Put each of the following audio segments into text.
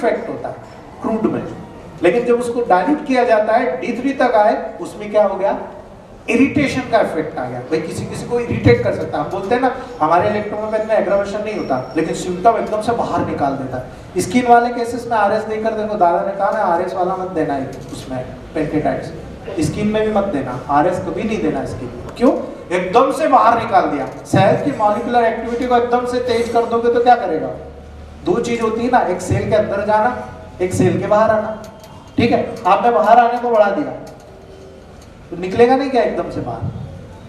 Effect होता है crude में, लेकिन जब उसको डाइल्यूट किया जाता है D3 तक आए, उसमें क्या हो गया, इरिटेशन का इफेक्ट आ गया। भाई किसी किसी को इरिटेट कर सकता है। हम बोलते हैं ना हमारे इलेक्ट्रोमेट में एग्रावेशन नहीं होता, लेकिन सिम्टम एकदम से बाहर निकाल देता है। स्किन वाले केसेस में आरएस देकर देखो, दादा ने कहा ना आरएस वाला मत देना है उसमें पेंटेटाइड्स, स्किन में भी मत देना, आरएस कभी नहीं देना स्किन में। क्यों? एकदम से बाहर निकाल दिया। सेल की मॉलिक्यूलर एक्टिविटी को एकदम से तेज कर दोगे तो क्या करेगा? दो चीज होती है ना, एक सेल के अंदर जाना, एक सेल के बाहर आना। ठीक है, आपने बाहर आने को बढ़ा दिया तो निकलेगा नहीं क्या एकदम से बाहर,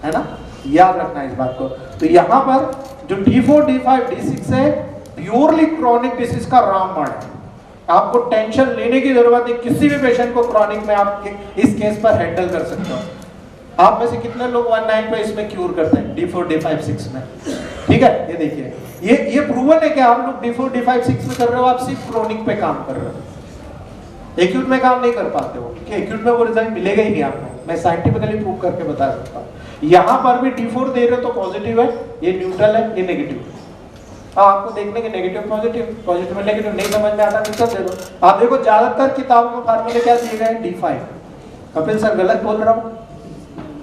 है ना? याद रखना इस बात को। तो यहाँ पर जो D4, D5, D6 है प्योरली क्रॉनिक डिसीज का रामबाण है। आपको टेंशन लेने की जरूरत नहीं, किसी भी पेशेंट को क्रॉनिक में आप इस केस पर हैंडल कर सकते हो। आप में से कितने लोग 19 पे इसमें क्यूर करते हैं D4, D5, 6 में? ठीक है, ये देखिए, ये प्रूवन है कि आप लोग D4, D5, 6 में कर रहे हो, आप सिर्फ क्रॉनिक पे काम कर रहे हो, एक्यूट में काम नहीं कर पाते हो, क्योंकि एक्यूट में वो रिजल्ट मिलेगा ही नहीं आपको। मैं साइंटिफिकली प्रूव करके बता सकता हूँ। यहाँ पर भी D4 दे रहे हो तो पॉजिटिव है, ये न्यूट्रल है, ये नेगेटिव है। आपको देखने के नेगेटिव पॉजिटिव, पॉजिटिव में नेगेटिव, नहीं समझ में आता न्यूट्रल दे दो। आप देखो ज्यादातर किताबों में फार्मूले क्या दिए गए? D5। कपिल सर गलत बोल रहा हूँ?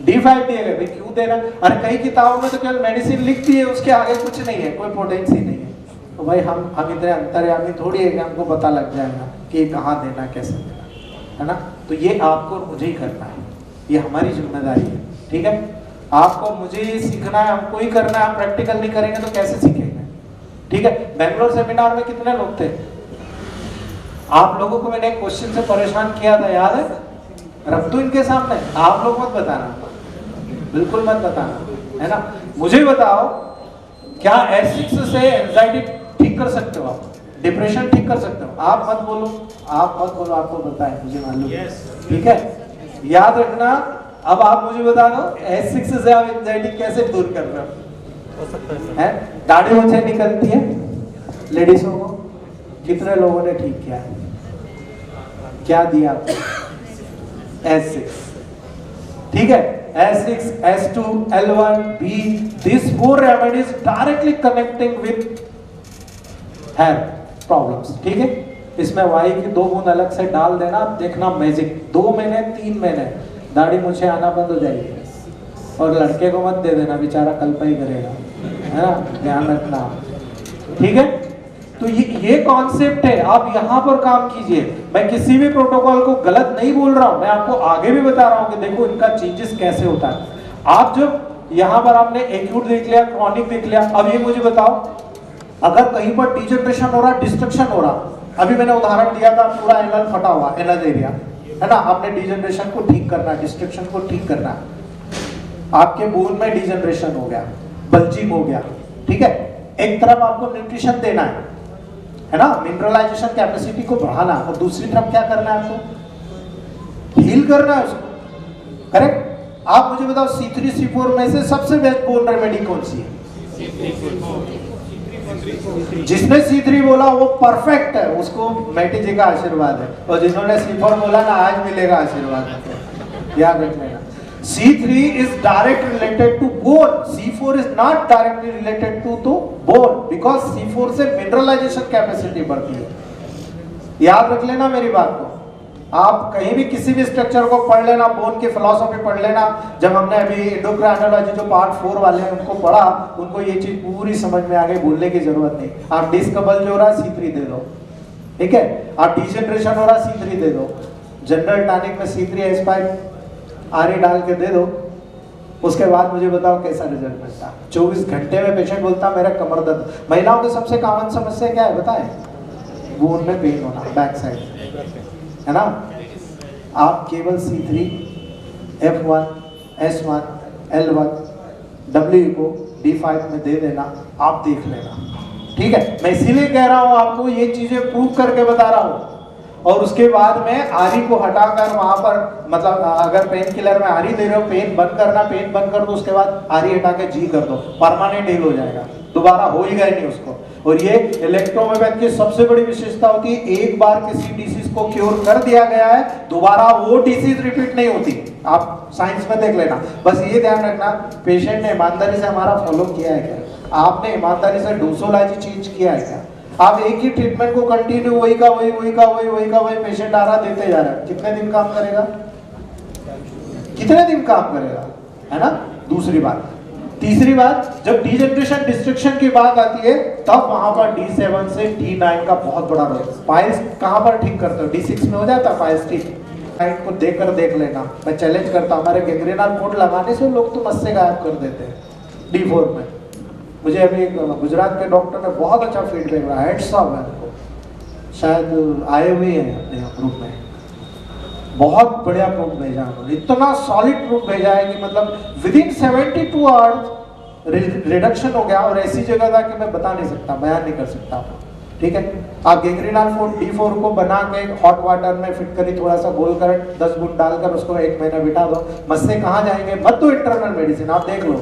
D5 दिए गए। भाई क्यों दे रहा है? अरे कई किताबों में तो केवल मेडिसिन लिख दी है, उसके आगे कुछ नहीं है, कोई पोटेंसी नहीं है। तो भाई हम इतने अंतर्यामी थोड़ी है कि हमको पता लग जाएगा कि कहाँ देना, कैसे देना, है ना? तो ये आपको मुझे ही करना है, ये हमारी जिम्मेदारी है। ठीक है, आपको मुझे ही सीखना है, हमको ही करना है। आप प्रैक्टिकल नहीं करेंगे तो कैसे सीखेंगे? ठीक है, बेंगलोर सेमिनार में कितने लोग थे? आप लोगों को मैंने एक क्वेश्चन से परेशान किया था, याद है? रख दो इनके सामने, आप लोग मत बताना, बिल्कुल मत बताना, है ना? मुझे ही बताओ, क्या S6 से एंजाइटी ठीक कर सकते हो? आप डिप्रेशन ठीक कर सकते हो? आप मत बोलो, आप मत बोलो, आपको बताएं, मुझे मालूम। ठीक है, याद रखना। अब आप मुझे बता दो S6 से आप एंजाइटी कैसे दूर कर रहे हो? है दाढ़ी मुझे निकलती है लेडीजों को, कितने लोगों ने ठीक किया है? क्या दिया आपको? S6। ठीक है, S6, S2, L1, B, these 4 remedies directly connecting with hair problems। ठीक है, इसमें वाई की 2 बूंद अलग से डाल देना, आप देखना मैजिक। 2 महीने 3 महीने दाढ़ी मुझे आना बंद हो जाएगी। और लड़के को मत दे देना, बेचारा कल्पा ही करेगा, है ना? ध्यान रखना। ठीक है, तो ये कॉन्सेप्ट है, आप यहाँ पर काम कीजिए। मैं किसी भी प्रोटोकॉल को गलत नहीं बोल रहा हूँ, मैं आपको आगे भी बता रहा हूँ कि देखो इनका चेंजेस कैसे होता है। आप जब यहाँ पर आपने एक्यूट देख लिया, क्रॉनिक देख लिया, अब ये मुझे बताओ, अगर कहीं पर डिजनरेशन हो रहा, डिस्ट्रक्शन हो रहा, अभी मैंने उदाहरण दिया था, पूरा एनल फटा हुआ, एनल एरिया, है ना? आपने डिजनरेशन को ठीक करना, डिस्ट्रक्शन को ठीक करना, आपके बोन में डिजनरेशन हो गया, बल्जिंग हो गया। ठीक है, एक तरफ आपको न्यूट्रिशन देना है ना, मिनरलाइजेशन कैपेसिटी को बढ़ाना, और दूसरी तरफ क्या करना है? आपको हील करना है उसको। करेक्ट? आप मुझे बताओ C3, C4 में से सबसे बेस्ट बोन रेमेडी कौन सी है? जिसने C3 बोला वो परफेक्ट है, उसको मैटी जी का आशीर्वाद है, और जिन्होंने C4 बोला ना, आज मिलेगा आशीर्वाद। याद रखना, C3 is direct related to bone, C4 is not directly related to bone, because C4 से mineralization capacity बढ़ती है। याद रख लेना मेरी बात को। आप कहीं भी किसी भी स्ट्रक्चर को पढ़ लेना, बोन की फिलॉसफी पढ़ लेना। जब हमने अभी एंडोक्राइनोलॉजी जो पार्ट 4 वाले हैं उनको पढ़ा, उनको ये चीज पूरी समझ में आ गई, भूलने की जरूरत नहीं। आप डिस्कबल जो हो रहा है C3 दे दो, ठीक है? आप डिजनरेशन हो रहा है C3 दे दो, जनरल टॉनिक में C3H5 आरी डाल के दे दो। उसके बाद मुझे बताओ कैसा रिजल्ट मिलता। 24 घंटे में पेशेंट बोलता मेरा कमर दर्द। महिलाओं की सबसे कॉमन समस्या क्या है बताएं? बोन में पेन होना, बैक साइड, है ना? आप केवल C3, F1, S1, L1, W को D5 में दे देना, आप देख लेना। ठीक है, मैं इसीलिए कह रहा हूं आपको, ये चीजें प्रूव करके बता रहा हूं। और उसके बाद में आरी को हटाकर वहां पर, मतलब अगर पेन किलर में आरी दे रहे हो, पेन बंद करना, पेन बंद कर दो, उसके बाद आरी हटा के जी कर दो, परमानेंट हील हो जाएगा, दोबारा हो ही गए नहीं उसको। और ये इलेक्ट्रोमेगनेट की सबसे बड़ी विशेषता होती है, एक बार किसी डिसीज को क्योर कर दिया गया है, दोबारा वो डिसीज रिपीट नहीं होती। आप साइंस में देख लेना। बस ये ध्यान रखना, पेशेंट ने ईमानदारी से हमारा फॉलो किया है क्या? आपने ईमानदारी से डोसोलॉजी चेंज किया है क्या? आप एक ही ट्रीटमेंट को कंटिन्यू वही का वही पेशेंट आ रहा देते जा रहा है, कितने दिन काम करेगा? कितने दिन काम करेगा, है ना? दूसरी बात। तीसरी बात, जब डीजनरेशन डिस्ट्रक्शन की बात आती है तब वहां पर D7 से D9 का बहुत बड़ा रोल। पाइल्स कहां पर ठीक करते हो? D6 में हो जाता है पाइल्स ठीक। को देख लेना, मैं चैलेंज करता हूं, हमारे गैंग्रीनल कोड लगाने से लोग तो मस्से गायब कर देते हैं D4 में। मुझे अभी गुजरात के डॉक्टर ने बहुत अच्छा फीडबैक रहा, हेड्स ऑफ है उनको, शायद आए हुए हैं अपने ग्रुप में, बहुत बढ़िया प्रूफ भेजा उन्होंने, इतना सॉलिड प्रूफ भेजा है कि मतलब विद इन 72 आवर्स रिडक्शन हो गया। और ऐसी जगह था कि मैं बता नहीं सकता, बयान नहीं कर सकता आपको, ठीक है? आप गैंग्रीनल D4 को बना के हॉट वाटर में फिट करी, थोड़ा सा गोल करंट 10 बूंद डालकर उसको 1 महीना बिठा दो, मस्से कहाँ जाएंगे? मत दो इंटरनल मेडिसिन, आप देख लो,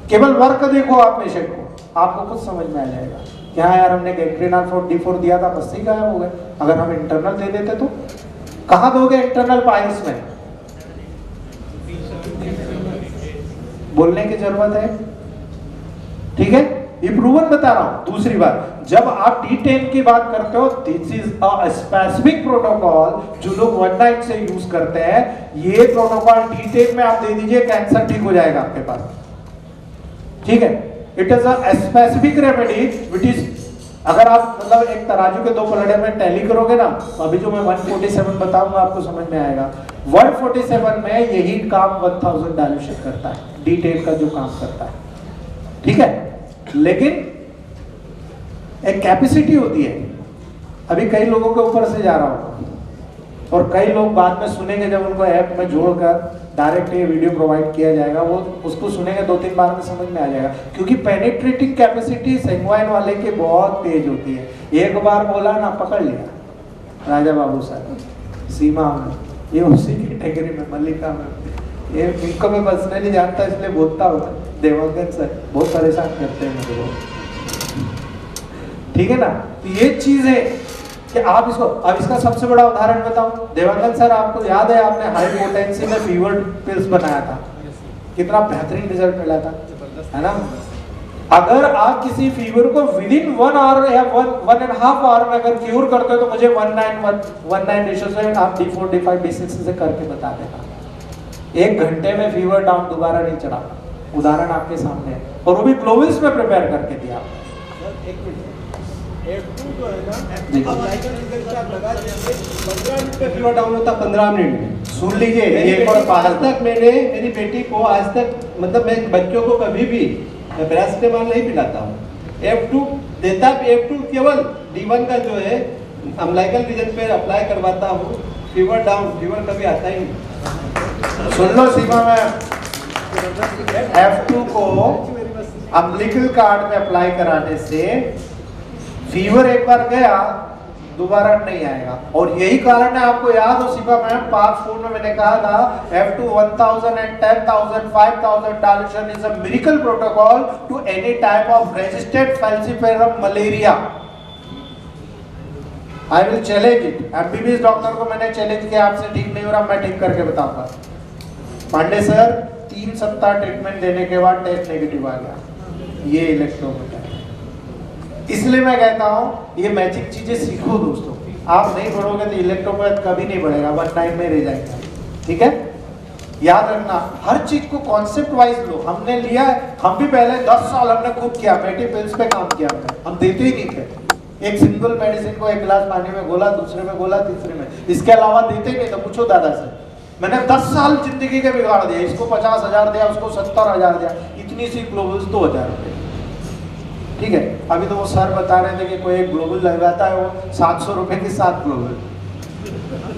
केवल वर्क देखो आप पेशेंट को, आपको कुछ समझ में आ जाएगा कि हाँ यार हमने गैंग्रीनल D4 दिया था, मस्से ही गायब हो गए। अगर हम इंटरनल दे देते तो कहाँ दोगे इंटरनल पाइल्स में? बोलने की जरूरत है, ठीक है? ये प्रूवन बता रहा हूं। दूसरी बात, जब आप D10 की बात करते हो, this is a specific protocol जो लोग 1 नाइट से यूज करते हैं। ये प्रोटोकॉल D10 में आप दे दीजिए, कैंसर ठीक हो जाएगा आपके पास, ठीक है? It is a specific remedy which is, अगर आप मतलब एक तराजू के दो पलड़े में टैली करोगे ना, तो अभी जो मैं 147 बताऊंगा आपको समझ में आएगा। 147 में यही काम 1000 डाइल्यूशन करता है, D10 का जो काम करता है, ठीक है? लेकिन एक कैपेसिटी होती है। अभी कई लोगों के ऊपर से जा रहा हूं और कई लोग बाद में सुनेंगे, जब उनको ऐप में जोड़कर डायरेक्ट ये वीडियो प्रोवाइड किया जाएगा, वो उसको सुनेंगे 2-3 बार में समझ में आ जाएगा, क्योंकि पेनिट्रेटिंग कैपेसिटी सेंग्वाइन वाले की बहुत तेज होती है। एक बार बोला ना, पकड़ लिया। राजा बाबू साहब, सीमा में, ये उसी कैटेगरी में, मल्लिका में, ये इनको मैं बसने नहीं जानता इसलिए बोलता हूँ। देवांगन सर बहुत परेशान करते हैं मुझे, ठीक है ना? तो ये चीज है कि आप इसको, अब इसका सबसे बड़ा उदाहरण बताऊं, देवांगन सर आपको याद है आपने हाई पोटेंसी में फीवर पिल्स बनाया था, कितना बेहतरीन रिजल्ट मिला था, है ना? अगर आप किसी फीवर को विद इन 1 आवर या 1.5 आवर में अगर क्यूर करते हो तो मुझे 1:9 रेशियो से आप D4 D5 D6 से करके बता देना। 1 घंटे में फीवर डाउन दोबारा नहीं चढ़ा। उदाहरण आपके सामने है, और वो भी ग्लोबल्स में प्रिपेयर करके दिया। F2 जो है ना, अब लाइक रिजल्ट आप लगा दीजिए, 15 मिनट पे फीवर डाउन होता, 15 मिनट में। सुन लीजिए, एक और आज तक मैंने मेरी बेटी को आज तक, मतलब मैं बच्चों को कभी भी पैरासिटामोल नहीं पिलाता हूँ। F2 देता भी, F2 केवल D1 का जो है अम्लाइकल रीजन पे अप्लाई करवाता हूँ, फीवर डाउन, फीवर कभी आता ही नहीं। सुन लो सीमा में, F2 को अम्बिलिकल कार्ड में अप्लाई कराने से फीवर एक बार गया दोबारा नहीं आएगा। और यही कारण है, आपको याद हो सीमा मैम, पार्ट 4 में मैंने कहा था F2 1000 and 10,000 5000 dilution is a miracle protocol to any type of resistant falciparum malaria. I will challenge it. MBBS doctor को मैंने चैलेंज किया, आपसे ठीक नहीं हो रहा, मैं ठीक करके बताऊंगा। पांडे सर 3 सप्ताह ट्रीटमेंट देने के बाद टेस्ट नेगेटिव आ गया, ये इलेक्ट्रोमीटर। इसलिए मैं कहता हूं ये मैजिक चीजें सीखो दोस्तों, आप नहीं पढ़ोगे तो इलेक्ट्रोपैथ कभी नहीं बढ़ेगा, 1/9 में रह जाएगा, ठीक है? याद रखना, हर चीज को कॉन्सेप्ट वाइज लो। हमने लिया है, हम भी पहले 10 साल हमने खुद किया, मेटी पिल्स पे काम किया हमने, हम देते ही नहीं थे। एक सिंगल मेडिसिन को 1 गिलास पानी में घोला, दूसरे में घोला, तीसरे में, इसके अलावा देते ही नहीं था। पूछो दादा से, मैंने 10 साल जिंदगी के बिगाड़ दिया। इसको 50,000 दिया, उसको 70,000 दिया, इतनी सी ग्लोबल्स 2,000 रुपए, ठीक है? अभी तो वो सर बता रहे थे कि कोई एक ग्लोबल लगाता है वो 700 रुपए की 7 ग्लोबल।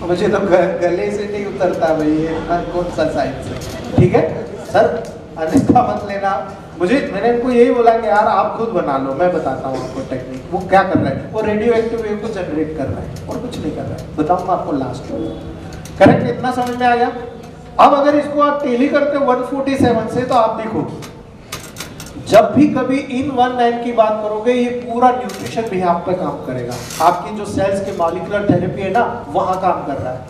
मुझे तो गले से नहीं उतरता भाई, ये कौन सा साइंस है, ठीक है सर? अनिष्ठा मत लेना। मैंने इनको यही बोला कि यार आप खुद बना लो, मैं बताता हूँ आपको टेक्निक। वो क्या कर रहा है, वो रेडियो एक्टिव वेव को जनरेट कर रहा है और कुछ नहीं कर रहा है, बताऊंगा आपको लास्ट में। करेक्ट? इतना समझ में आ गया? अब अगर इसको आप टेली करते हो 147 से, तो आप देखो जब भी कभी इन 19 की बात करोगे, ये पूरा न्यूट्रिशन भी आप पे काम करेगा। आपकी जो सेल्स के मॉलिक्यूलर थेरेपी है ना, वहां काम कर रहा है,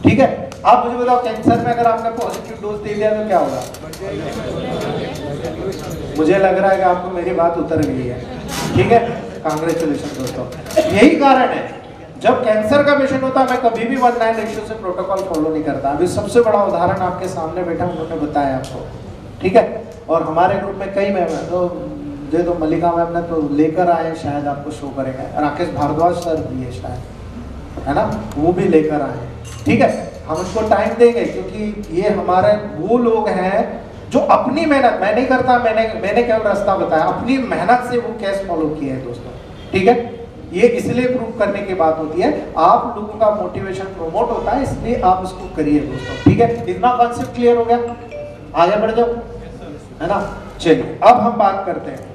ठीक है? आप मुझे बताओ, कैंसर में अगर आपने पॉजिटिव डोज दे दिया तो क्या होगा? मुझे लग रहा है कि आपको मेरी बात उतर गई है, ठीक है? कांग्रेचुलेशन दोस्तों। यही कारण है जब कैंसर का पेशेंट होता है मैं कभी भी 1:9 रेशियो से प्रोटोकॉल फॉलो नहीं करता। अभी सबसे बड़ा उदाहरण आपके सामने बैठा उन्होंने बताया आपको, ठीक है। और हमारे ग्रुप में कई मैम है, तो मल्लिका मैम ने तो लेकर आए, शायद आपको शो करेगा, राकेश भारद्वाज सर भी है शायद, है ना, वो भी लेकर आए, ठीक है। हम उनको टाइम देंगे क्योंकि ये हमारे वो लोग हैं जो अपनी मेहनत, मैं नहीं करता, मैंने केवल रास्ता बताया, अपनी मेहनत से वो केस फॉलो किए हैं दोस्तों, ठीक है। ये इसलिए प्रूव करने की बात होती है, आप लोगों का मोटिवेशन प्रमोट होता है, इसलिए आप इसको करिए दोस्तों, ठीक है। इतना कॉन्सेप्ट क्लियर हो गया, आगे बढ़ जाओ, है ना। चलिए अब हम बात करते हैं,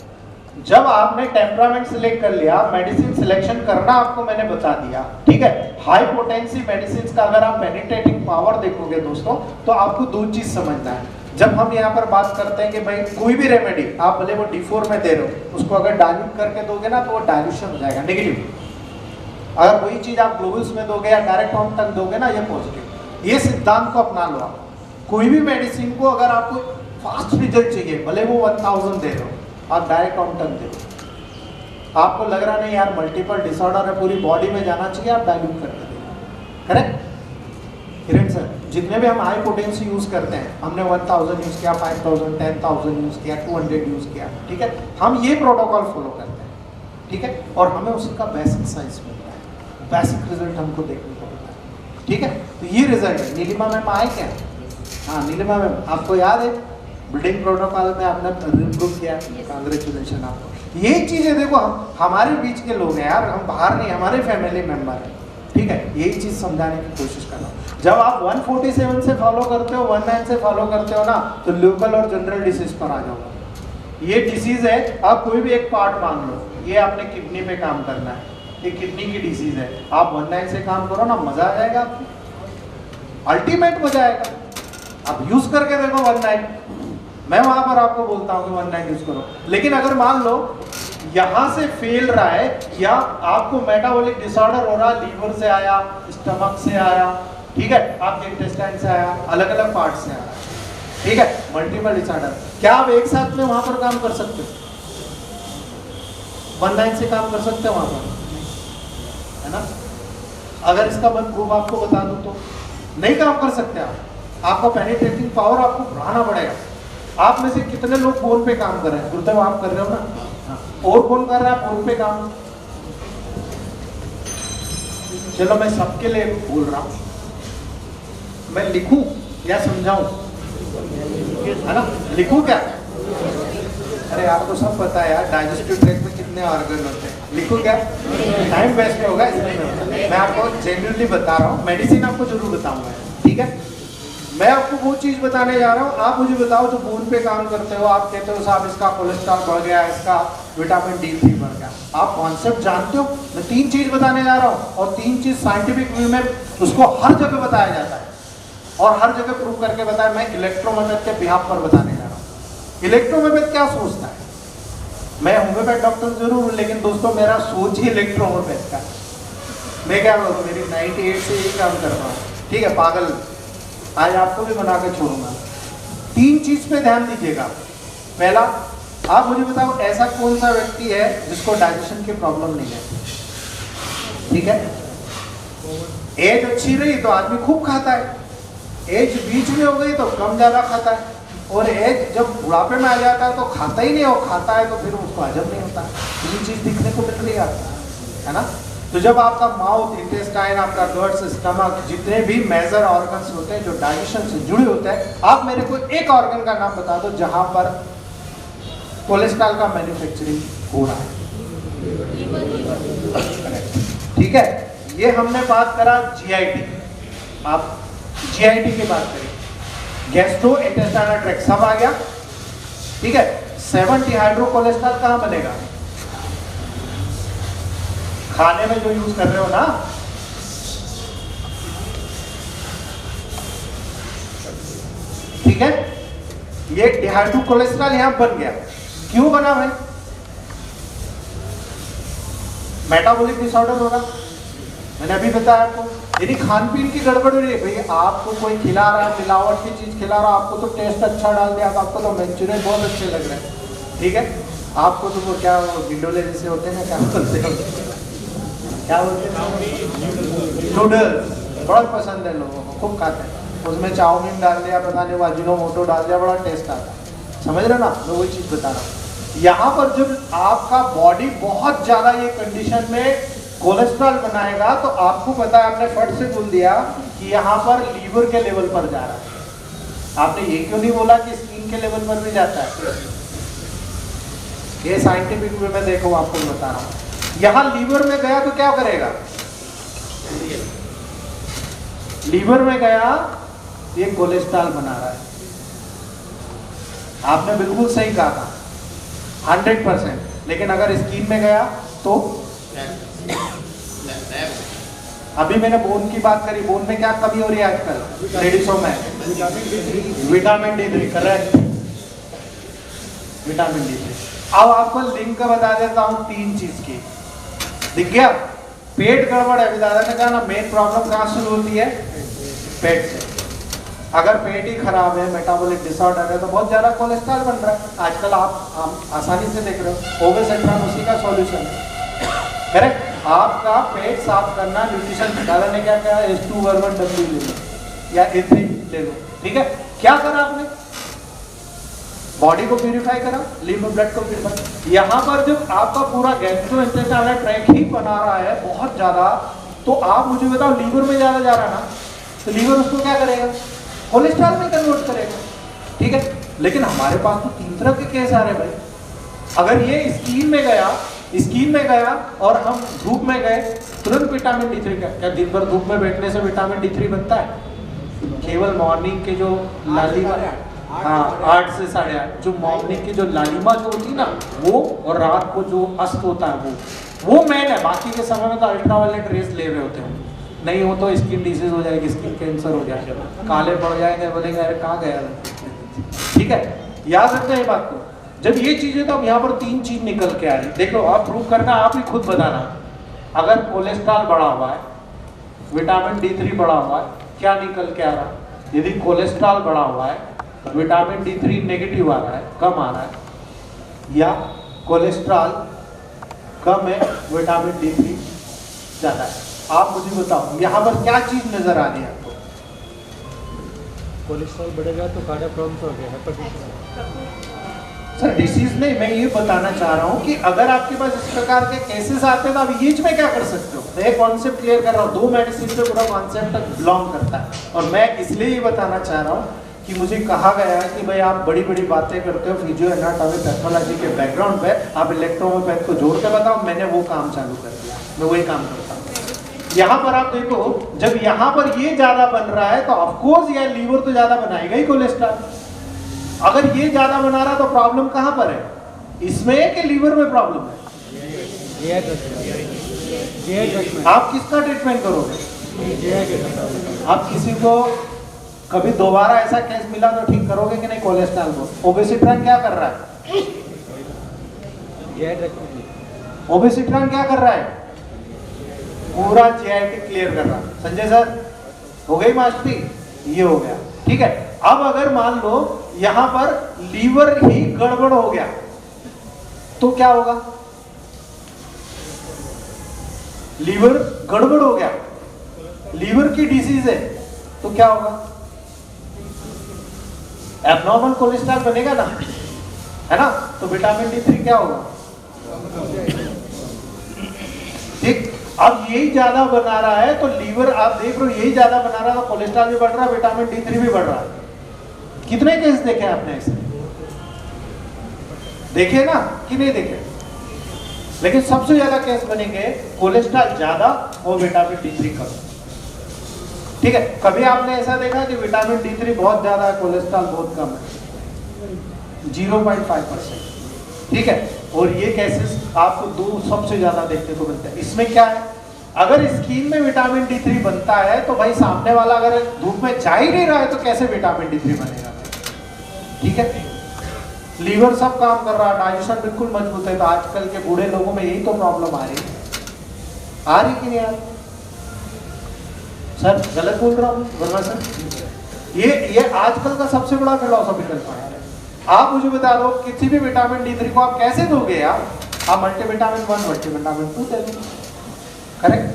जब आपने टेम्परामेंट सिलेक्ट कर लिया, मेडिसिन सिलेक्शन करना आपको मैंने बता दिया, ठीक है। हाई पोटेंसी मेडिसिन का अगर आप पेनिट्रेटिंग पावर देखोगे दोस्तों, तो आपको दो चीज समझना है। जब हम यहाँ पर बात करते हैं कि भाई कोई भी रेमेडी आप भले वो D4 में दे रहे हो, उसको अगर डाइल्यूट करके दोगे ना तो वो डाइल्यूशन हो जाएगा, नेगेटिव। अगर वही चीज आप ग्लोबल्स में दोगे या डायरेक्ट फॉर्म तक दोगे ना, ये पॉजिटिव। ये सिद्धांत को अपना लो आप। कोई भी मेडिसिन को अगर आपको फास्ट रिजल्ट चाहिए, भले वो 1000 दे रहे हो, आप डायरेक्ट फॉर्म तक दो। आपको लग रहा नहीं यार मल्टीपल डिसऑर्डर है, पूरी बॉडी में जाना चाहिए, आप डाइल्यूट करके दो, करेक्ट। किरण सर, जितने भी हम हाई पोटेंसी यूज करते हैं, हमने 1000 यूज किया, 5000, 10000 यूज किया, 200 यूज किया, ठीक है। हम ये प्रोटोकॉल फॉलो करते हैं, ठीक है, और हमें उसी का बेसिक साइंस मिलता है, बेसिक रिजल्ट हमको देखने को मिलता है, ठीक है। तो ये रिजल्ट है। नीलिमा मैम आए क्या? हाँ नीलिमा मैम, आपको याद है बिल्डिंग प्रोटोकॉल में आपने इम्प्रूव किया, कांग्रेचुलेशन आपको। ये चीजें देखो, हम हमारे बीच के लोग हैं यार, हम बाहर नहीं, हमारे फैमिली मेंबर हैं, ठीक है। यही चीज समझाने की कोशिश कर रहा हूँ। जब आप 147 से फॉलो करते हो, 19 से फॉलो करते हो ना, तो लोकल और जनरल डिसीज पर आ जाओगे। ये डिसीज है, आप कोई भी एक पार्ट मान लो, ये आपने किडनी पे काम करना है, ये किडनी की डिसीज है, आप 19 से काम करो ना, मजा आ जाएगा आपको, अल्टीमेट मजा आएगा। आप यूज करके देखो 19, मैं वहां पर आपको बोलता हूँ कि 19 यूज करो। लेकिन अगर मान लो यहां से फेल रहा है, या आपको मेटाबॉलिक डिसऑर्डर हो रहा, लीवर से आया, स्टमक से आया, ठीक है, आपके इंटेस्टाइन से आया, अलग अलग पार्ट से आया, ठीक है, मल्टीपल डिसऑर्डर, क्या आप एक साथ में वहां पर काम कर सकते हो? 19 से काम कर सकते हो वहां पर, है ना। अगर इसका मैं प्रूफ आपको बता दूं तो नहीं काम कर सकते आप। आपका पेनिट्रेटिंग पावर आपको बढ़ाना पड़ेगा। आप में से कितने लोग फोन पे काम कर रहे हैं? गुरुदेव आप कर रहे हो ना, और कौन कर रहा है फोन पे काम? चलो मैं सबके लिए बोल रहा हूं, मैं लिखूं या समझाऊं, है ना, लिखूं क्या? अरे आपको सब पता है यार, डाइजेस्टिव ट्रैक्ट में कितने ऑर्गन होते हैं, लिखूं क्या? टाइम वेस्ट होगा इसलिए मैं आपको जेन्युइनली बता रहा हूँ। मेडिसिन आपको जरूर बताऊंगा, ठीक है। मैं आपको वो चीज बताने जा रहा हूँ, आप मुझे बताओ जो बोन पे काम करते हो, आप कहते हो साहब इसका कोलेस्ट्रॉल बढ़ गया, इसका विटामिन D3 बढ़ गया, आप कॉन्सेप्ट जानते हो? मैं 3 चीज बताने जा रहा हूँ, और 3 चीज साइंटिफिक वे में उसको हर जगह बताया जाता है, और हर जगह प्रूव करके बताया। मैं इलेक्ट्रोमेथड के बिहाफ पर बताने जा रहा हूँ। इलेक्ट्रोमेथड क्या सोचता है? मैं होम्योपैथ डॉक्टर जरूर हूँ, लेकिन दोस्तों मेरा सोच ही इलेक्ट्रोमेथड का। मैं क्या बोलूँ, मेरी 98 से यही काम कर रहा हूँ, ठीक है, पागल। आज आपको भी बना के छोड़ूंगा। 3 चीज पे ध्यान दीजिएगा। पहला, आप मुझे बताओ ऐसा कौन सा व्यक्ति है जिसको डाइजेशन की प्रॉब्लम नहीं है, ठीक है। एज अच्छी रही तो आदमी खूब खाता है, एज बीच में हो गई तो कम ज्यादा खाता है, और एज जब बुढ़ापे में आ जाता है तो खाता ही नहीं, और खाता है तो फिर उसको हजम नहीं होता। ये चीज दिखने को मिल रही है ना। तो जब आपका माउथ, इंटेस्टाइन, आपका गट्स, स्टमक, जितने भी मेजर ऑर्गन्स होते हैं जो डाइजेशन से जुड़े होते हैं, आप मेरे को एक ऑर्गन का नाम बता दो जहां पर कोलेस्ट्रॉल का मैन्युफैक्चरिंग हो रहा है, ठीक है। ये हमने बात करा GIT, आप GIT की बात करें, गैस्ट्रो इंटेस्टाइनल ट्रैक्ट, सब आ गया, ठीक है। 7 डिहाइड्रो कोलेस्ट्रॉल कहां बनेगा? खाने में जो यूज कर रहे हो ना, ठीक है। ये डिहाइड्रो कोलेस्ट्रॉल यहां बन गया, क्यों बना भाई? मेटाबॉलिक डिसऑर्डर होगा, मैंने अभी बताया आपको। यदि खान पीन की गड़बड़ हो रही है, भाई आपको कोई खिला रहा है, मिलावट की चीज खिला रहा है, आपको तो टेस्ट अच्छा डाल दिया, आपको तो मंचूरियन बहुत अच्छे लग रहे हैं, ठीक है। आपको तो वो क्या गिंडोले जैसे होते हैं ना, क्या बोलते हैं, क्या बोलते हैं, नूडल्स बहुत पसंद है लोगों को, खूब खाते हैं। उसमें चाउमीन डाल दिया, पता नहीं अजीनोमोटो डाल दिया, बड़ा टेस्ट आता है। समझ रहे ना, मैं वही चीज़ बता रहा हूँ। यहाँ पर जब आपका बॉडी बहुत ज़्यादा ये कंडीशन में कोलेस्ट्रॉल बनाएगा, तो आपको पता है, आपने फट से बोल दिया कि यहाँ पर लीवर के लेवल पर जा रहा है। आपने ये क्यों नहीं बोला कि स्किन के लेवल पर भी जाता है? ये साइंटिफिक वे में देखो, आपको बता रहा हूँ। यहाँ लीवर में गया तो क्या करेगा? लीवर में गया, ये कोलेस्ट्रॉल बना रहा है। आपने बिल्कुल सही कहा था, 100%। लेकिन अगर स्किन में गया तो अभी मैंने बोन की बात करी, बोन में क्या कमी हो रही है आजकल लेडीजों में? Vitamin D3, correct, vitamin D3। अब आपको लिंक बता देता हूं 3 चीज की। दिख गया? पेट गड़बड़ है, दादा ने कहा ना, मेन प्रॉब्लम कहां शुरू होती है? पेट से। अगर पेट ही खराब है, मेटाबॉलिक डिसऑर्डर है, तो बहुत ज्यादा कोलेस्ट्रॉल बन रहा है। आजकल आप आसानी से देख रहे हो, ओबेसिट्रॉन उसी का सॉल्यूशन है। करेक्ट? आपका पेट साफ करना, न्यूट्रिशन, दादा ने क्या कहा? H211W ले लो या A3 ले लो, ठीक है? क्या करा आपने? बॉडी को प्यूरिफाई करा, लीवर ब्लड को प्यूरिफाई। यहाँ पर जब आपका पूरा गैस्ट्रोइंटेस्टाइनल ट्रैक्ट ही बना रहा है बहुत ज्यादा, तो आप मुझे बताओ, लीवर में ज्यादा जा रहा है ना, तो लीवर उसको क्या करेगा? कोलेस्ट्रॉल में कन्वर्ट करेगा, ठीक है? लेकिन हमारे पास तो 3 तरह के केस आ रहे भाई। अगर ये स्किन में गया और हम धूप में गए, तुरंत विटामिन D3 का क्या? दिन भर धूप में बैठने से विटामिन D3 बनता है? केवल मॉर्निंग के जो लालिमा, हाँ 8 से 8:30, जो मॉर्निंग की जो लालिमा जो होती है ना वो, और रात को जो अस्त होता है वो मेन है। बाकी के समय में तो अल्ट्रावायलेट रेस ले रहे होते हैं, नहीं हो तो स्किन डिजीज हो जाएगी, स्किन कैंसर हो जाएगा, काले पड़ जाएंगे, बोलेंगे अरे कहाँ गया? ठीक है, याद रखना ये बात को। जब ये चीजें, तो अब यहाँ पर 3 चीज निकल के आ रही। देखो, आप प्रूव करना, आप ही खुद बताना। अगर कोलेस्ट्रॉल बढ़ा हुआ है, विटामिन D3 बढ़ा हुआ है, क्या निकल के आ रहा है? यदि कोलेस्ट्रॉल बढ़ा हुआ है, विटामिन D3 नेगेटिव आ रहा है, कम आ रहा है, या कोलेस्ट्रॉल कम है, विटामिन D3 ज्यादा है। आप मुझे बताओ, यहाँ पर क्या चीज नजर आ रही है आपको? कोलेस्ट्रॉल बढ़ेगा तो कार्डियक प्रॉब्लम्स हो गया, हाइपरटेंशन। सर डिसीज नहीं, मैं ये बताना चाह रहा हूँ कि अगर आपके पास इस प्रकार के केसेस आते हैं तो आप ये में क्या कर सकते हो? मैं कॉन्सेप्ट क्लियर कर रहा हूँ, 2 मेडिसिन से पूरा कॉन्सेप्ट तक बिलोंग करता है। और मैं इसलिए ये बताना चाह रहा हूँ कि मुझे कहा गया है कि भाई आप बड़ी बड़ी बातें करते हो फिजियो एनाटॉमी पैथोलॉजी के बैकग्राउंड पे, आप इलेक्ट्रोपैथ को जोड़ के बताओ। मैंने वो काम चालू कर दिया, मैं वही काम करता हूँ। यहाँ पर आप देखो, जब यहाँ पर ये ज्यादा बन रहा है तो ऑफकोर्स यह लीवर तो ज्यादा बनाएगा ही कोलेस्ट्रॉल। अगर ये ज्यादा बना रहा तो प्रॉब्लम कहां पर है? इसमें कि लीवर में प्रॉब्लम है? आप किसका ट्रीटमेंट करोगे? आप किसी को कभी दोबारा ऐसा केस मिला तो ठीक करोगे कि नहीं? कोलेस्ट्रॉल को ओबेसिट्रॉन क्या कर रहा है? ओबेसिट्रॉन क्या कर रहा है? पूरा GI क्लियर कर रहा है। संजय सर, हो गई मास्टरी? ये हो गया, ठीक है। अब अगर मान लो यहां पर लीवर ही गड़बड़ हो गया तो क्या होगा? लीवर गड़बड़ हो गया, लीवर की डिजीज है तो क्या होगा? एबनॉर्मल कोलेस्ट्रॉल बनेगा ना, है ना? तो विटामिन D3 क्या होगा? ठीक। अब यही ज्यादा बना रहा है तो लीवर, आप देख रहे हो यही ज्यादा बना रहा है तो कोलेस्ट्रॉल भी बढ़ रहा है, विटामिन D3 भी बढ़ रहा है। कितने केस देखे आपने ऐसे? देखे ना कि नहीं देखे? लेकिन सबसे ज्यादा केस बनेंगे कोलेस्ट्रॉल ज्यादा और विटामिन D3 कम। ठीक है, कभी आपने ऐसा देखा कि विटामिन D3 बहुत ज्यादा है, कोलेस्ट्रॉल बहुत कम है? 0.5%। ठीक है, और ये केसेस आपको 2 सबसे ज्यादा देखने को मिलते हैं। इसमें क्या है? अगर स्किन में विटामिन D3 बनता है तो भाई सामने वाला अगर धूप में जा ही नहीं रहा है तो कैसे विटामिन D3 बनेगा? ठीक है, लीवर सब काम कर रहा है, डाइजेशन बिल्कुल मजबूत है, तो आजकल के बूढ़े लोगों में यही तो प्रॉब्लम आ रही कि नहीं यार? सर गलत बोल रहा हूँ वर्मा सर? ये आजकल का सबसे बड़ा फिलोसॉफिकल पॉइंट है। आप मुझे बता दो किसी भी विटामिन D3 को आप कैसे दोगे यार? आप मल्टीविटामिन 1 मल्टीविटामिन 2 दे दो, करेक्ट?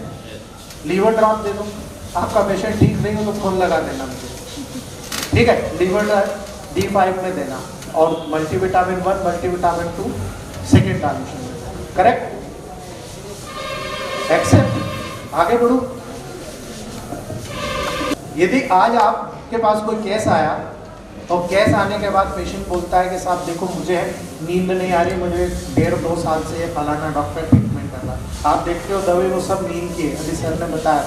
लीवर ड्रॉप दे दो। आपका पेशेंट ठीक नहीं हो तो फोन लगा देना मुझे, ठीक है? लीवर D5 में देना और मल्टीविटामिन 1 मल्टीविटामिन 2 सेकेंड डाइल्यूशन में देना, करेक्ट? एक्सेप्ट। आगे बढ़ो। यदि आज आपके पास कोई केस आया और केस आने के बाद पेशेंट बोलता है कि साहब देखो मुझे नींद नहीं आ रही, मुझे 1.5-2 साल से ये फलाना डॉक्टर ट्रीटमेंट कर रहा है, आप देखते हो दवाई वो सब नींद की है, अभी सर ने बताया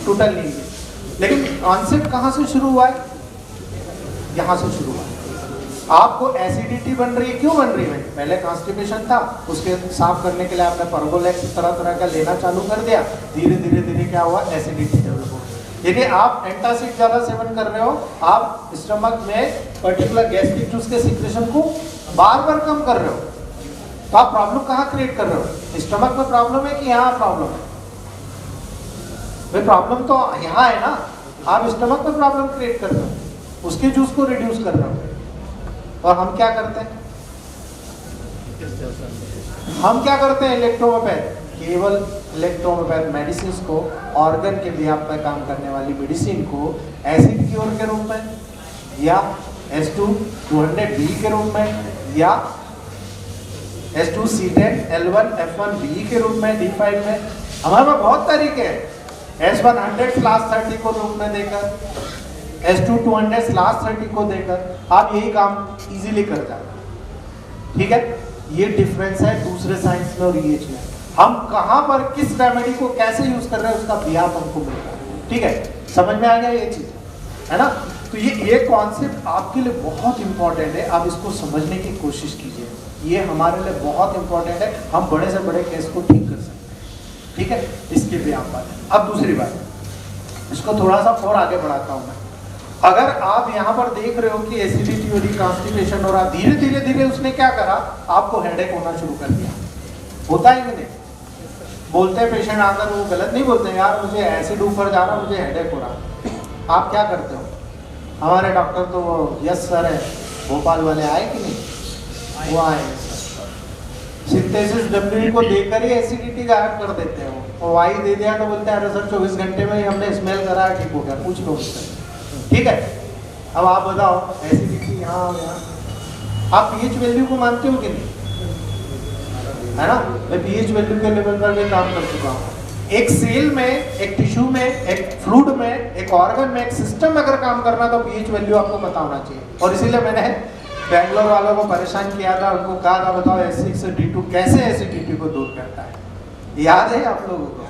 टोटल नींद की। लेकिन कॉन्सेप्ट कहाँ से शुरू हुआ है? यहाँ से शुरू हुआ है। आपको एसिडिटी बन रही है, क्यों बन रही है? पहले कॉन्स्टिपेशन था, उसके साफ करने के लिए आपने परगोलेक्स तरह तरह का लेना चालू कर दिया, धीरे धीरे धीरे क्या हुआ? एसिडिटी डेवलप हो। यदि आप एंटासिड ज्यादा सेवन कर रहे हो, आप स्टमक में पर्टिकुलर गैस्ट्रिक जूस के सिक्रेशन को बार बार कम कर रहे हो, तो आप प्रॉब्लम कहाँ क्रिएट कर रहे हो? स्टमक में प्रॉब्लम है कि यहाँ प्रॉब्लम है? भाई प्रॉब्लम तो यहाँ है ना, आप स्टमक में प्रॉब्लम क्रिएट कर रहे हो, उसके जूस को रिड्यूस कर रहे हो। और हम क्या करते हैं? इलेक्ट्रोमोपैथ, केवल इलेक्ट्रोमोपैथ मेडिसिन को, ऑर्गन के बिहाफ पर काम करने वाली मेडिसिन को एसिड क्योर के रूप में या H2-200B के रूप में या H2C10L1F1B के रूप में, D5 में हमारे पास बहुत तरीके हैं। S100/30 को रूप में देकर, H2-200/30 को देकर आप यही काम इजीली कर जाते, ठीक है? ये डिफरेंस है दूसरे साइंस में और ये चीज। हम कहां पर किस रेमेडी को कैसे यूज कर रहे हैं उसका बिहाफ हमको मिल रहा है, ठीक है? समझ में आ गया ये चीज, है ना? तो ये कॉन्सेप्ट आपके लिए बहुत इंपॉर्टेंट है, आप इसको समझने की कोशिश कीजिए, ये हमारे लिए बहुत इंपॉर्टेंट है। हम बड़े से बड़े केस को ठीक कर सकते हैं, ठीक है? इसके बिहाफ पर। अब दूसरी बात, इसको थोड़ा सा और आगे बढ़ाता हूं मैं। अगर आप यहाँ पर देख रहे हो कि एसिडिटी हो रही, कॉन्स्टिपेशन हो रहा, धीरे धीरे धीरे उसने क्या करा? आपको हेडेक होना शुरू कर दिया। होता है कि नहीं? बोलते हैं पेशेंट आकर, वो गलत नहीं बोलते यार मुझे एसिड ऊपर जा रहा, मुझे हेडेक हो रहा। आप क्या करते हो? हमारे डॉक्टर तो वो यस सर है, भोपाल वाले आए कि नहीं? वो आए सिंथेसिस डब्ल्यू को देकर ही एसिडिटी गायब कर देते हैं। वो वाई दे दिया तो बोलते हैं अरे सर 24 घंटे में ही हमने स्मेल कराया, ठीक हो गया, पूछ लो उससे, ठीक है? अब आप बताओ एसिडिटी यहाँ आप पीएच वैल्यू को मानते हो कि नहीं? है ना? मैं पीएच वैल्यू के लेवल पर भी काम कर चुका हूँ। एक सेल में, एक टिश्यू में, एक फ्लूइड में, एक ऑर्गन में, एक सिस्टम में अगर काम करना तो पीएच वैल्यू आपको पता होना चाहिए। और इसीलिए मैंने बैंगलोर वालों को परेशान किया था, उनको कहा था बताओ S6 से D2 कैसे एसिडिटी को दूर करता है, याद है आप लोगों को?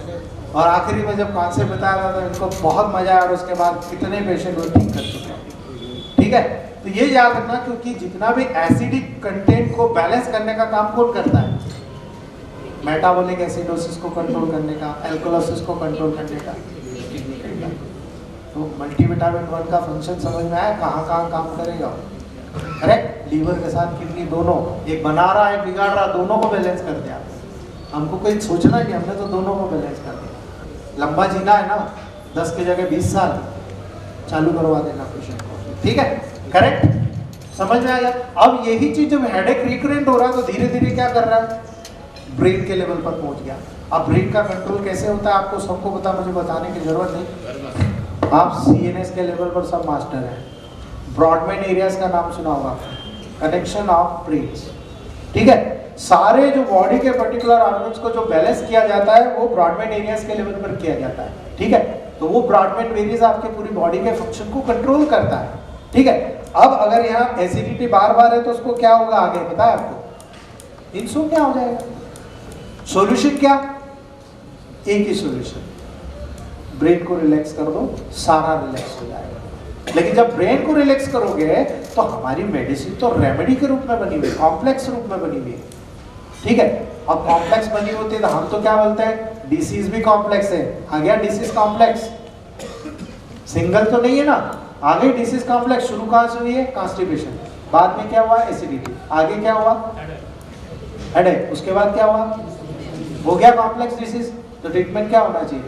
और आखिरी में जब कॉन्सेप्ट बताया था तो इनको बहुत मजा आया, और उसके बाद कितने पेशेंट वो ठीक कर चुके हैं, ठीक है? तो ये याद रखना, क्योंकि जितना भी एसिडिक कंटेंट को बैलेंस करने का काम कौन करता है? मेटाबॉलिक एसिडोसिस को कंट्रोल करने का, एल्कोलोसिस को कंट्रोल करने का। तो मल्टीविटामिन 1 का फंक्शन समझ में आया, कहाँ कहाँ काम करेगा, करेक्ट? लीवर के साथ किडनी, दोनों, एक बना रहा है बिगाड़ रहा, दोनों को बैलेंस कर दिया। हमको कोई सोचना नहीं, हमने तो दोनों को बैलेंस कर दिया। लंबा जीना है ना, 10 की जगह 20 साल चालू करवा देना पेशेंट को, ठीक है? करेक्ट? समझ में आ गया? अब यही चीज जब हेडेक रिकरेंट हो रहा है तो धीरे धीरे क्या कर रहा है? ब्रेन के लेवल पर पहुंच गया। अब ब्रेन का कंट्रोल कैसे होता है आपको सबको पता, मुझे बताने की जरूरत नहीं। आप CNS के लेवल पर सब मास्टर हैं। ब्रॉडमैन एरियाज का नाम सुना होगा, कनेक्शन ऑफ ब्रेन्स, ठीक है? सारे जो बॉडी के पर्टिकुलर ऑर्गन्स को जो बैलेंस किया जाता है वो ब्रॉडमैन एरियाज के लेवल पर किया जाता है, ठीक है? तो वो ब्रॉडमैन एरियाज आपके पूरी बॉडी के फंक्शन को कंट्रोल करता है, ठीक है? अब अगर यहाँ एसिडिटी बार बार है तो उसको क्या होगा आगे पता है आपको? इंसोम्निया हो जाएगा। सॉल्यूशन क्या? एक ही सॉल्यूशन, ब्रेन को रिलैक्स कर दो, सारा रिलैक्स हो जाएगा। लेकिन जब ब्रेन को रिलैक्स करोगे तो हमारी मेडिसिन तो रेमेडी के रूप में बनी हुई है, कॉम्प्लेक्स रूप में बनी हुई है, ठीक है? अब कॉम्प्लेक्स बनी होती है तो हम तो क्या बोलते हैं? डिसीज भी कॉम्प्लेक्स है। आ गया डिसीज कॉम्प्लेक्स, सिंगल तो नहीं है ना, आगे डिसीज कॉम्प्लेक्स। शुरू कहाँ से हुई है? कॉन्स्टिपेशन, बाद में क्या हुआ? एसिडिटी, आगे क्या हुआ? हेडेक, उसके बाद क्या हुआ? हो गया कॉम्प्लेक्स डिसीज। तो ट्रीटमेंट क्या होना चाहिए?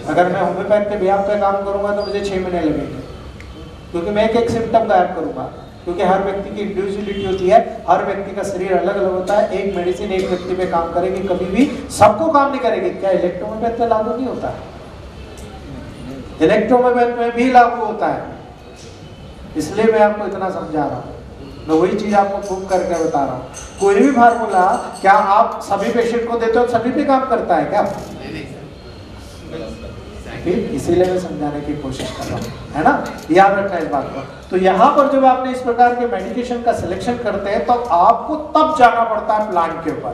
अगर मैं होम्योपैथ के बिहाफ पे काम करूंगा तो मुझे 6 महीने लगेंगे, क्योंकि मैं एक एक सिम्टम गायब करूंगा। क्योंकि हर व्यक्ति की इंडिविजुअलिटी होती है, हर व्यक्ति का शरीर अलग अलग होता है। एक मेडिसिन एक व्यक्ति पे काम करेगी, कभी भी सबको काम नहीं करेगी। क्या इलेक्ट्रोमोपैथ पे लागू नहीं होता है? इलेक्ट्रोमोपैथ में भी लागू होता है, इसलिए मैं आपको इतना समझा रहा हूँ। मैं वही चीज आपको प्रूव करके बता रहा हूँ। कोई भी फार्मूला क्या आप सभी पेशेंट को देते हो सभी पे काम करता है क्या? फिर इसीलिए मैं समझाने की कोशिश कर रहा हूँ, है ना? याद रखना इस बात को। तो यहाँ पर जब आपने इस प्रकार के मेडिकेशन का सिलेक्शन करते हैं तो आपको तब जाना पड़ता है प्लांट के ऊपर।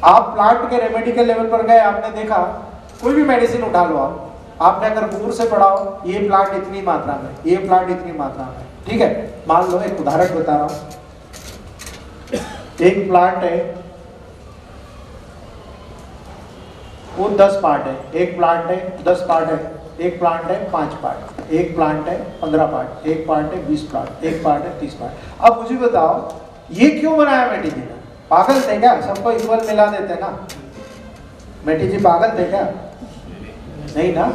आप प्लांट के रेमेडी के लेवल पर गए, आपने देखा कोई भी मेडिसिन उठा लो आपने अगर दूर से पढ़ा हो ये प्लांट इतनी मात्रा में, ये प्लांट इतनी मात्रा में, ठीक है? मान लो एक उदाहरण बता रहा हूं, एक प्लांट है वो 10 पार्ट है, एक प्लांट है 10 पार्ट है, एक प्लांट है 5 पार्ट, एक प्लांट है 15 पार्ट, एक पार्ट है 20 पार्ट, एक पार्ट है 30 पार्ट। अब मुझे बताओ ये क्यों बनाया मेटी जी ने? पागल थे क्या? सबको इक्वल मिला देते ना? मेटी जी पागल थे क्या? नहीं ना?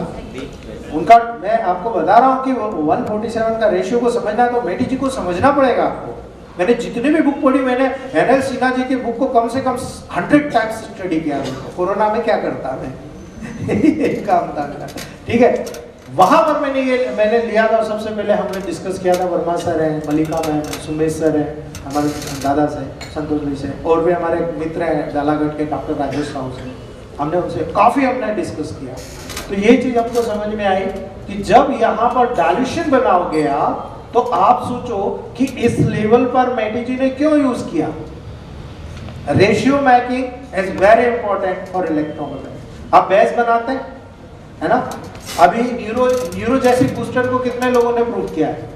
उनका मैं आपको बता रहा हूं कि 147 का रेशियो को समझना है तो मेटी जी को समझना पड़ेगा आपको। मैंने जितनी भी बुक पढ़ी, मैंने एनएल सिन्हा जी की बुक को कम से कम 100 टाइम्स स्टडी किया। कोरोना में क्या करता मैं एक काम था, ठीक है? वहां पर मैंने लिया था। सबसे पहले हमने डिस्कस किया था, वर्मा सर है, मलिका मैम, सुमेश सर है, हमारे दादा से, संतोष भाई से, और भी हमारे मित्र हैं दालागढ़ के डॉक्टर राजेश राव से। हमने उनसे काफी हमने डिस्कस किया। तो ये चीज हमको समझ में आई कि जब यहाँ पर डाइल्यूशन बनाओगे आप, तो आप सोचो कि इस लेवल पर मेटी जी ने क्यों यूज किया। Ratio making is very important for electrohomeopathy. आप बेस बनाते हैं, है ना? अभी न्यूरो जैसी बूस्टर को कितने लोगों ने प्रूव किया है?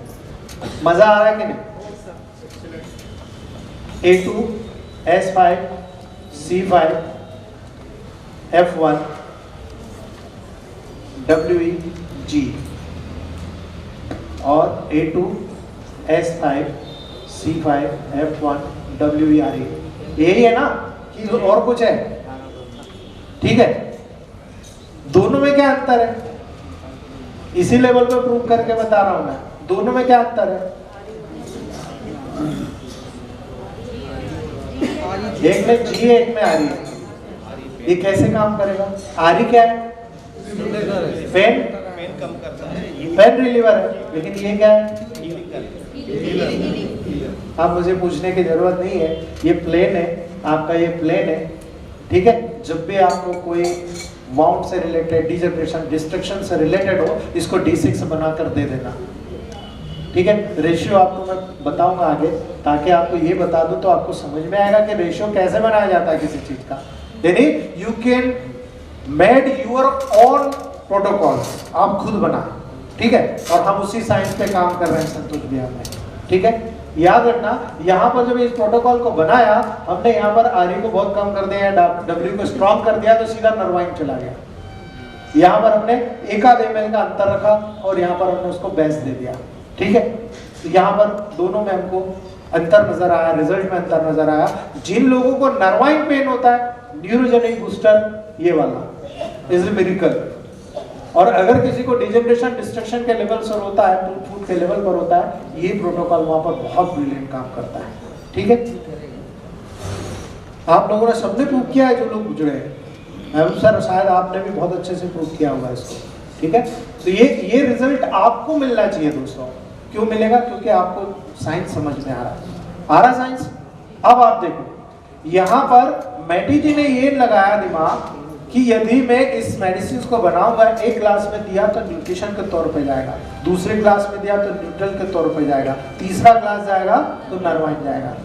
मजा आ रहा है कि नहीं? A2, S5, C5, F1, WEG और A2, S5, C5, F1, WERE। यही है ना कि और कुछ है? ठीक है, दोनों में क्या अंतर है? इसी लेवल पे प्रूव करके बता रहा हूं मैं। दोनों में क्या अंतर है? एक में G है, एक में RE है। ये कैसे काम करेगा? RE क्या है? पेन कम करता है, पेन रिलीवर है। लेकिन ये क्या है? आप मुझे पूछने की जरूरत नहीं है, ये प्लेन है आपका, ये प्लेन है, ठीक है? जब भी आपको कोई वाउंड से रिलेटेड, डिजनरेशन, डिस्ट्रक्शन से रिलेटेड हो, इसको D6 बनाकर दे देना, ठीक है? रेशियो आपको मैं बताऊंगा आगे, ताकि आपको ये बता दूं तो आपको समझ में आएगा कि रेशियो कैसे बनाया जाता है किसी चीज का। यानी you can made your own protocols, आप खुद बनाए, ठीक है? और हम उसी साइंस पे काम कर रहे हैं संतोष भैया में, ठीक है? याद रखना, यहाँ पर जब इस प्रोटोकॉल को बनाया हमने, यहाँ पर RE को बहुत कम कर दिया, W को स्ट्रॉन्ग कर दिया, तो सीधा नर्वाइन चला गया। यहाँ पर हमने 1 ml का अंतर रखा और यहाँ पर हमने उसको बेस दे दिया, ठीक है? तो यहाँ पर दोनों में हमको अंतर नजर आया, रिजल्ट में अंतर नजर आया। जिन लोगों को नर्वाइन पेन होता है, न्यूरोजेनिक बूस्टर ये वाला इज ए मिरेकल। और अगर किसी को डिजनरेशन, डिस्ट्रक्शन के लेवल पर होता है, फूड के लेवल पर होता है, ये प्रोटोकॉल वहां पर बहुत ब्रिलियंट काम करता है, ठीक है? आप लोगों ने सबने प्रूव किया है, जो लोग गुजरे हैं सर, शायद आपने भी बहुत अच्छे से प्रूव किया होगा इसको, ठीक है? तो ये रिजल्ट आपको मिलना चाहिए दोस्तों। क्यों मिलेगा? क्योंकि आपको साइंस समझ में आ रहा साइंस। अब आप देखो यहाँ पर मेटी जी ने ये लगाया दिमाग कि यदि मैं इस मेडिसिन को बनाऊंगा, एक क्लास में दिया तो न्यूट्रिशन के तौर पे जाएगा, दूसरे क्लास में दिया तो न्यूट्रल के तौर पे जाएगा, तीसरा क्लास जाएगा तो नर्वाइन जाएगा।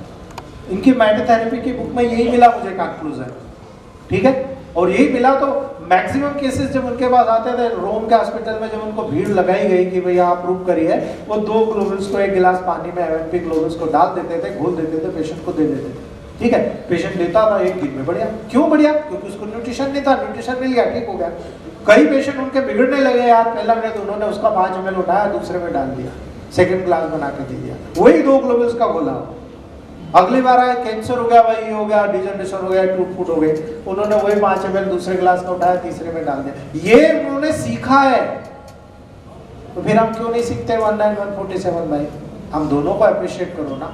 इनकी मेटाथेरेपी की बुक में यही मिला मुझे कंक्लूजन, ठीक है? और यही मिला तो मैक्सिमम केसेस जब उनके पास आते थे रोम के हॉस्पिटल में, जब उनको भीड़ लगाई गई कि भैया आप प्रूव करिए, वो 2 ग्लोबुल्स को 1 गिलास पानी में MMP ग्लोबुल्स को डाल देते थे, घोल देते थे, पेशेंट को दे देते थे, ठीक है? पेशेंट लेता था, 1 दिन में बढ़िया। क्यों बढ़िया? क्योंकि उसको न्यूट्रिशन नहीं था, न्यूट्रिशन मिल गया, ठीक हो गया। कई पेशेंट उनके बिगड़ने लगे यार, पहला मिनट उन्होंने उसका 5 ml उठाया, दूसरे में डाल दिया, सेकंड क्लास बना के दे दिया, वही 2 ग्लोबुल्स का घोला। अगली बार आया, कैंसर हो गया भाई, ये हो गया, डिजनरेशन हो गया, टूट फूट हो गई, उन्होंने वही 5 ml दूसरे ग्लास का उठाया, तीसरे में डाल दिया। ये उन्होंने सीखा है, तो फिर हम क्यों नहीं सीखते 19147 भाई? हम दोनों को अप्रिशिएट करो ना।